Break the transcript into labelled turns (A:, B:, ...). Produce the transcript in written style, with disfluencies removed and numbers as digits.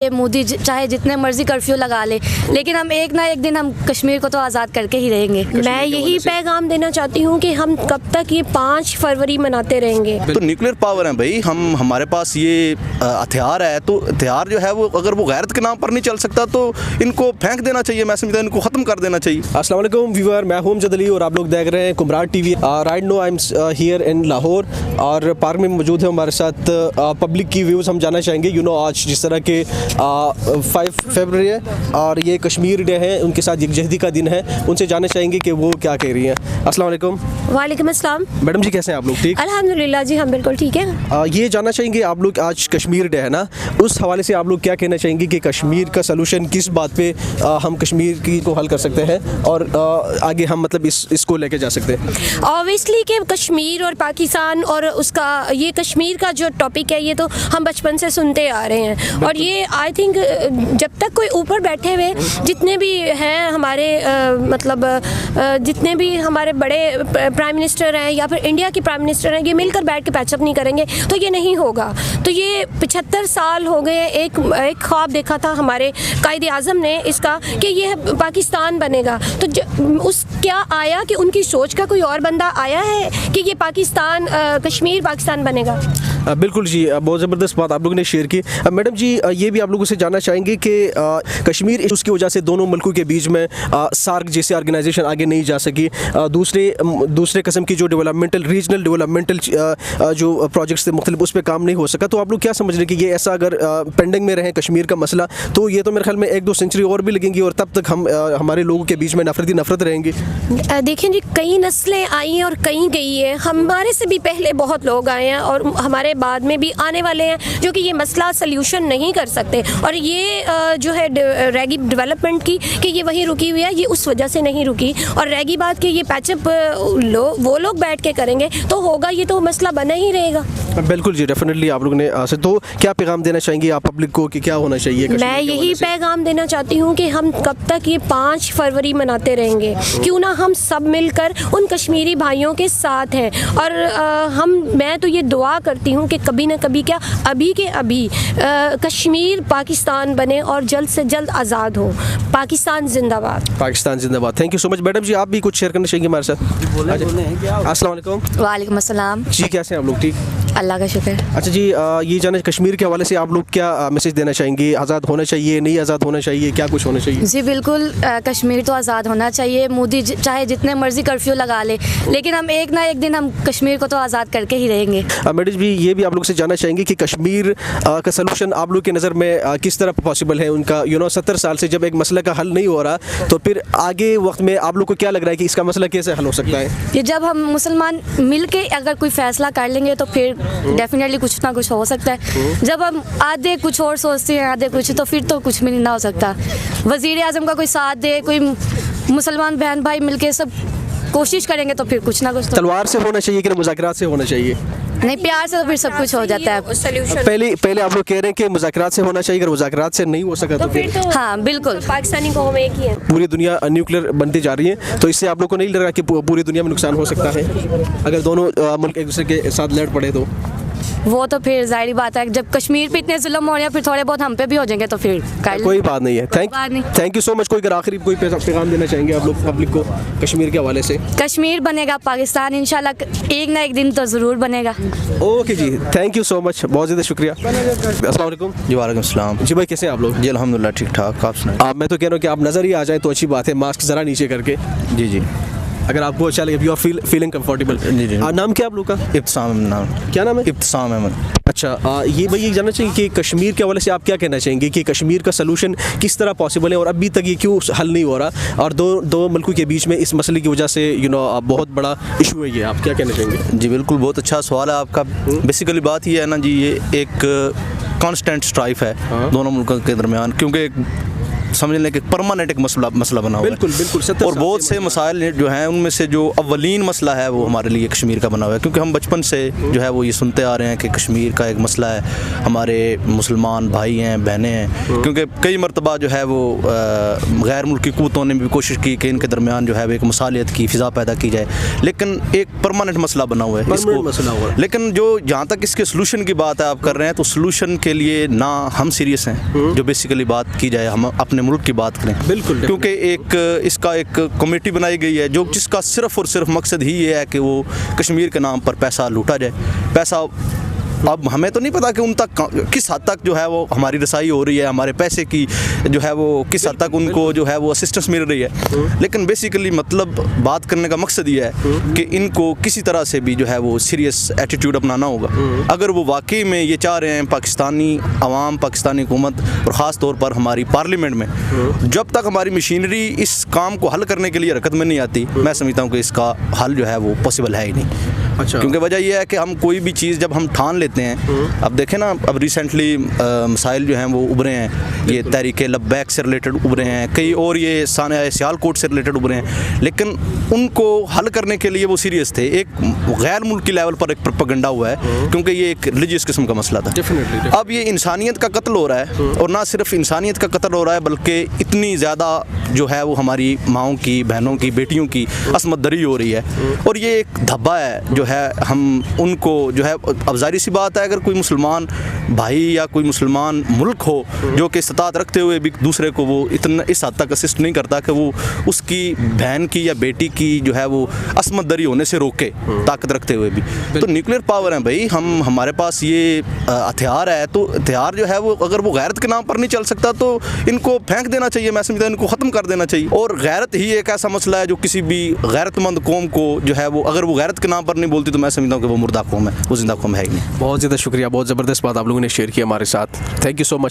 A: ये मोदी चाहे जितने मर्जी कर्फ्यू लगा ले, लेकिन हम एक ना एक दिन हम कश्मीर को तो आज़ाद करके ही रहेंगे।
B: मैं यही पैगाम देना चाहती हूँ कि हम कब तक ये 5 फरवरी मनाते रहेंगे।
C: तो न्यूक्लियर पावर है भाई, हमारे पास ये हथियार है, तो हथियार जो है वो अगर वो गैरत के नाम पर नहीं चल सकता तो इनको फेंक देना चाहिए। मैं समझता हूँ इनको ख़त्म कर देना चाहिए।
D: अस्सलाम वालेकुम व्यूअर, मैं हूं अमजद अली और आप लोग देख रहे हैं कुमरान TV. Right no I am here in Lahore और पार्क में मौजूद है हमारे साथ पब्लिक की व्यूज़ हम जानना चाहेंगे। आज जिस तरह के 5 फरवरी है और ये कश्मीर डे है, उनके साथ यकजहती का दिन है, उनसे जानना चाहेंगे कि वो क्या कह रही हैं। अस्सलाम वालेकुम।
B: वालेकुम अस्सलाम।
D: मैडम जी कैसे हैं आप लोग? ठीक
B: अल्हम्दुलिल्लाह जी, हम बिल्कुल ठीक है।
D: ये जानना चाहेंगे आप लोग, आज कश्मीर डे है ना, उस हवाले से आप लोग क्या कहना चाहेंगे कि कश्मीर का सलूशन किस बात पे हम कश्मीर की को हल कर सकते हैं और आगे हम मतलब इसको लेके जा सकते हैं?
B: ऑब्वियसली कि कश्मीर और पाकिस्तान और उसका ये कश्मीर का जो टॉपिक है ये तो हम बचपन से सुनते आ रहे हैं और ये आई थिंक जब तक कोई ऊपर बैठे हुए जितने भी हैं हमारे जितने भी हमारे बड़े प्राइम मिनिस्टर हैं या फिर इंडिया के प्राइम मिनिस्टर हैं, ये मिलकर बैठ के पैचअप नहीं करेंगे तो ये नहीं होगा। तो ये 75 साल हो गए, एक ख्वाब देखा था हमारे कायद आज़म ने इसका कि ये पाकिस्तान बनेगा, तो उस क्या आया कि उनकी सोच का कोई और बंदा आया है कि ये पाकिस्तान कश्मीर पाकिस्तान बनेगा?
D: बिल्कुल जी, बहुत ज़बरदस्त बात आप लोगों ने शेयर की। मैडम जी ये भी आप लोगों से जानना चाहेंगे कि कश्मीर उसकी वजह से दोनों मुल्कों के बीच में सार्क जैसे ऑर्गेनाइजेशन आगे नहीं जा सकी, दूसरे किस्म की जो डेवलपमेंटल रीजनल डेवलपमेंटल जो प्रोजेक्ट्स थे मुख्तलिफ, उस पर काम नहीं हो सका। तो आप लोग क्या समझ रहे हैं कि ये ऐसा अगर पेंडिंग में रहे कश्मीर का मसला तो ये तो मेरे ख्याल में 1-2 सेंचुरी और भी लगेंगी और तब तक हमारे लोगों के बीच में नफरत रहेंगी।
B: देखें जी, कई नस्लें आई हैं और कई गई है, हमारे से भी पहले बहुत लोग आए हैं और हमारे बाद में भी आने वाले हैं जो कि ये मसला सल्यूशन नहीं कर सकते। और ये जो है रैगी डेवलपमेंट की कि ये वहीं रुकी हुई है, ये उस वजह से नहीं रुकी। और रैगी बात कि ये पैचअप वो लोग बैठ के करेंगे तो होगा, ये तो मसला बना ही रहेगा।
D: बिल्कुल जी, डेफिनेटली आप लोग ने तो क्या पैगाम देना चाहेंगे आप पब्लिक को कि क्या होना चाहिए?
B: मैं यही पैगाम देना चाहती हूँ कि हम कब तक ये 5 फरवरी मनाते रहेंगे, क्यों ना हम सब मिलकर उन कश्मीरी भाइयों के साथ हैं। और मैं तो ये दुआ करती हूँ कि कभी ना कभी क्या अभी के अभी कश्मीर पाकिस्तान बने और जल्द से जल्द आज़ाद हो। पाकिस्तान जिंदाबाद।
D: पाकिस्तान जिंदाबाद। Thank you so much. Madam ji आप भी कुछ शेयर करना चाहेंगे हमारे साथ? अस्सलाम वालेकुम।
A: वालेकुम अस्सलाम
D: जी, कैसे हैं आप लोग? ठीक,
A: अल्लाह का शुक्र।
D: अच्छा जी, ये जाने कश्मीर के हवाले से आप लोग क्या मैसेज देना चाहेंगे? आज़ाद होना चाहिए, नहीं आज़ाद होना चाहिए, क्या कुछ होना चाहिए?
A: जी बिल्कुल, कश्मीर तो आज़ाद होना चाहिए। मोदी चाहे जितने मर्जी कर्फ्यू लगा ले, लेकिन हम एक ना एक दिन हम कश्मीर को तो आज़ाद करके ही रहेंगे।
D: मैडम जी ये भी आप लोग से जानना चाहेंगे कि कश्मीर का सलूशन आप लोग की नज़र में किस तरह पॉसिबल है? उनका 70 साल से जब एक मसले का हल नहीं हो रहा तो फिर आगे वक्त में आप लोग को क्या लग रहा है कि इसका मसला कैसे हल हो सकता है?
A: कि जब हम मुसलमान मिल के अगर कोई फैसला कर लेंगे तो फिर डेफिनेटली कुछ ना कुछ हो सकता है। जब हम आधे कुछ और सोचते हैं आधे कुछ, तो फिर तो कुछ भी नहीं हो सकता। वज़ीर आज़म का कोई साथ दे, कोई मुसलमान बहन भाई मिलके सब कोशिश करेंगे तो फिर कुछ ना कुछ तो।
D: तलवार से होना चाहिए कि मुज़ाकरात से होना चाहिए?
A: नहीं, प्यार से तो फिर सब कुछ हो जाता है।
D: पहले आप लोग कह रहे हैं कि मुज़ाकरात से होना चाहिए, अगर मुज़ाकरात से नहीं हो सका तो फिर
B: तो
A: हाँ बिल्कुल,
B: पाकिस्तानी कौम एक ही है।
D: पूरी दुनिया न्यूक्लियर बनती जा रही है, तो इससे आप लोग को नहीं लग रहा कि पूरी दुनिया में नुकसान हो सकता है अगर दोनों मुल्क एक दूसरे के साथ लड़ पड़े? तो
A: वो तो फिर जाहिर बात है, जब कश्मीर पे इतने जुल्म हो रहे हैं फिर थोड़े बहुत हम पे भी हो जाएंगे तो फिर
D: कोई बात नहीं है। Thank you so much. कोई आखिरी कोई पैगाम देना चाहेंगे आप लोग पब्लिक को कश्मीर के हवाले से?
A: कश्मीर बनेगा पाकिस्तान इंशाल्लाह एक ना एक दिन तो ज़रूर बनेगा।
D: Okay ji, thank you so much, बहुत ज़्यादा शुक्रिया। अस्सलाम वालेकुम।
C: जी वालेकुम अस्सलाम।
D: जी भाई कैसे हैं आप लोग?
C: जी अल्हम्दुलिल्लाह ठीक ठाक। आप सुनाएं?
D: मैं तो कह रहा हूँ कि आप नज़र ही आ जाए तो अच्छी बात है, मास्क ज़रा नीचे करके।
C: जी जी,
D: अगर आपको अच्छा लगे, यू आर फीलिंग कंफर्टेबल।
C: जी जी।
D: नाम क्या आप लोग का?
C: इब्तिसाम नाम।
D: क्या नाम है?
C: इब्तिसाम अहमद।
D: अच्छा, ये भाई ये जानना चाहिए कि कश्मीर के हवाले से आप क्या कहना चाहेंगे कि कश्मीर का सलूशन किस तरह पॉसिबल है और अभी तक ये क्यों हल नहीं हो रहा और दो मुल्कों के बीच में इस मसले की वजह से बहुत बड़ा इशू है ये, आप क्या कहना चाहेंगे?
C: जी बिल्कुल, बहुत अच्छा सवाल है आपका। बेसिकली बात ये है ना जी, ये एक कांस्टेंट स्ट्राइफ है दोनों मुल्कों के दरमियान, क्योंकि समझ लें कि परमानेंट एक मसला बना हुआ है।
D: बिल्कुल, बिल्कुल, 70
C: और
D: साल
C: बहुत
D: से
C: से मसाइल जो हैं उनमें से जो अव्वलीन मसला है वो हमारे लिए कश्मीर का बना हुआ है, क्योंकि हम बचपन से जो है वो ये सुनते आ रहे हैं कि कश्मीर का एक मसला है, हमारे मुसलमान भाई हैं, बहनें हैं, क्योंकि कई मरतबा जो है वो गैर मुल्की कुव्वतों ने भी कोशिश की कि इनके दरमियान जो है वो एक मसालियत की फ़िज़ा पैदा की जाए, लेकिन एक परमानेंट मसला बना हुआ है इसको।
D: मसला हुआ है।
C: लेकिन जो जहाँ तक इसके सोल्यूशन की बात है आप कर रहे हैं, तो सोल्यूशन के लिए ना हम सीरियस हैं, जो बेसिकली बात की जाए हम अपने मुल्क की बात करें,
D: बिल्कुल,
C: क्योंकि एक इसका एक कमेटी बनाई गई है जो जिसका सिर्फ और सिर्फ मकसद ही ये है कि वो कश्मीर के नाम पर पैसा लूटा जाए। पैसा अब हमें तो नहीं पता कि उन तक किस हद तक जो है वो हमारी रसाई हो रही है, हमारे पैसे की जो है वो किस हद तक उनको जो है वो असिस्टेंस मिल रही है, लेकिन बेसिकली मतलब बात करने का मकसद ये है कि इनको किसी तरह से भी जो है वो सीरियस एटीट्यूड अपनाना होगा। अगर वो वाकई में ये चाह रहे हैं पाकिस्तानी अवाम, पाकिस्तानी हुकूमत और ख़ास तौर पर हमारी पार्लियामेंट में जब तक हमारी मशीनरी इस काम को हल करने के लिए हरकत में नहीं आती, मैं समझता हूँ कि इसका हल जो है वो पॉसिबल है ही नहीं।
D: अच्छा।
C: क्योंकि वजह यह है कि हम कोई भी चीज़ जब हम ठान लेते हैं, अब देखें ना, अब रिसेंटली मसाइल जो हैं वो उभरे हैं, ये तहरीक लब्बैक से रिलेटेड उभरे हैं, कई और ये सियालकोट से रिलेटेड उभरे हैं, लेकिन उनको हल करने के लिए वो सीरियस थे। एक गैर मुल्की लेवल पर एक प्रोपेगेंडा हुआ है, क्योंकि ये एक रिलीजियस किस्म का मसला था।
D: Definitely.
C: अब ये इंसानियत का कत्ल हो रहा है, और ना सिर्फ इंसानियत का कत्ल हो रहा है बल्कि इतनी ज़्यादा जो है वो हमारी माओं की, बहनों की, बेटियों की असमत दरी हो रही है, और ये एक धब्बा है जो है हम उनको जो है, अब जाहिर सी बात है अगर कोई मुसलमान भाई या कोई मुसलमान मुल्क हो जो कि इस्तात रखते हुए भी दूसरे को वो इतना इस हद तक असिस्ट नहीं करता कि वो उसकी बहन की या बेटी की जो है वो असमत दरी होने से रोके, ताकत रखते हुए भी, तो न्यूक्लियर पावर है भाई, हम हमारे पास ये हथियार है, तो हथियार जो है वो अगर वो गैरत के नाम पर नहीं चल सकता तो इनको फेंक देना चाहिए, मैं समझता हूं इनको ख़त्म कर देना चाहिए। और गैरत ही एक ऐसा मसला है जो किसी भी गैरतमंद कौम को जो है वो अगर वो गैरत के नाम पर नहीं बोलती तो मैं समझता हूँ कि वो मुर्दा कौम है, वो जिंदा कौम है ही नहीं।
D: बहुत ज़्यादा शुक्रिया, बहुत ज़बरदस्त बात आप लोगों ने शेयर किया हमारे साथ, थैंक यू सो मच।